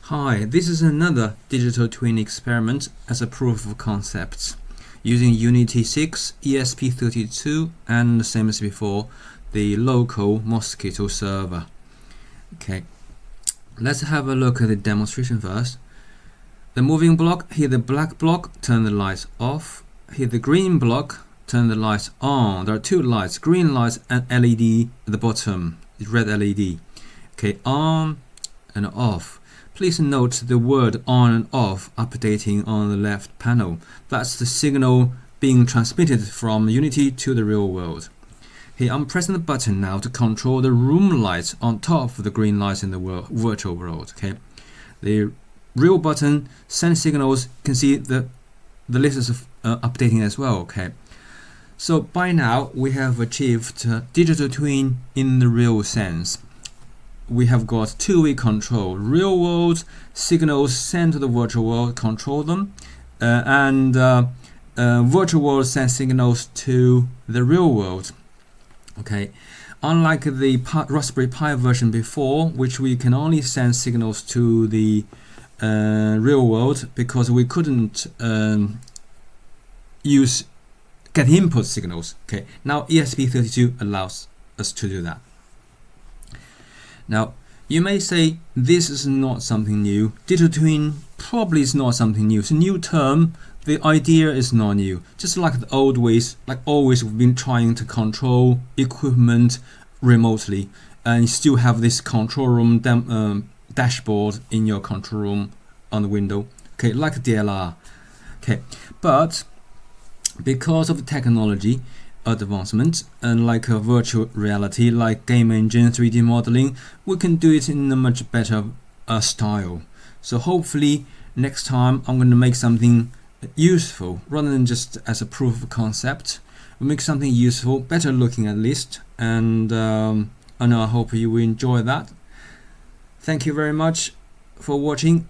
Hi, this is another digital twin experiment as a proof of concept using Unity 6, ESP32 and the same as before, the local Mosquitto server. Okay, let's have a look at the demonstration first. The moving block, hit the black block, turn the lights off. Hit the green block, turn the lights on. There are two lights, green lights and LED at the bottom, red LED. Okay, on and off. Please note the word on and off updating on the left panel. That's the signal being transmitted from Unity to the real world. Okay, I'm pressing the button now to control the room lights on top of the green lights in the virtual world. Okay, the real button sends signals. You can see the list is updating as well. Okay, so by now we have achieved digital twin in the real sense. We have got two-way control, real world signals sent to the virtual world, control them, and virtual world sends signals to the real world. Okay, unlike the Raspberry Pi version before, which we can only send signals to the real world because we couldn't get input signals. Okay, now ESP32 allows us to do that. Now, you may say this is not something new. Digital twin probably is not something new. It's a new term. The idea is not new. Just like the old ways, like always, we've been trying to control equipment remotely, and you still have this control room dashboard in your control room on the window. Okay, like DLR. Okay, but because of the technology advancement and like a virtual reality, like game engine, 3D modeling, we can do it in a much better style. So hopefully next time I'm going to make something useful rather than just as a proof of concept. We'll make something useful, better looking at least, and I hope you will enjoy that. Thank you very much for watching.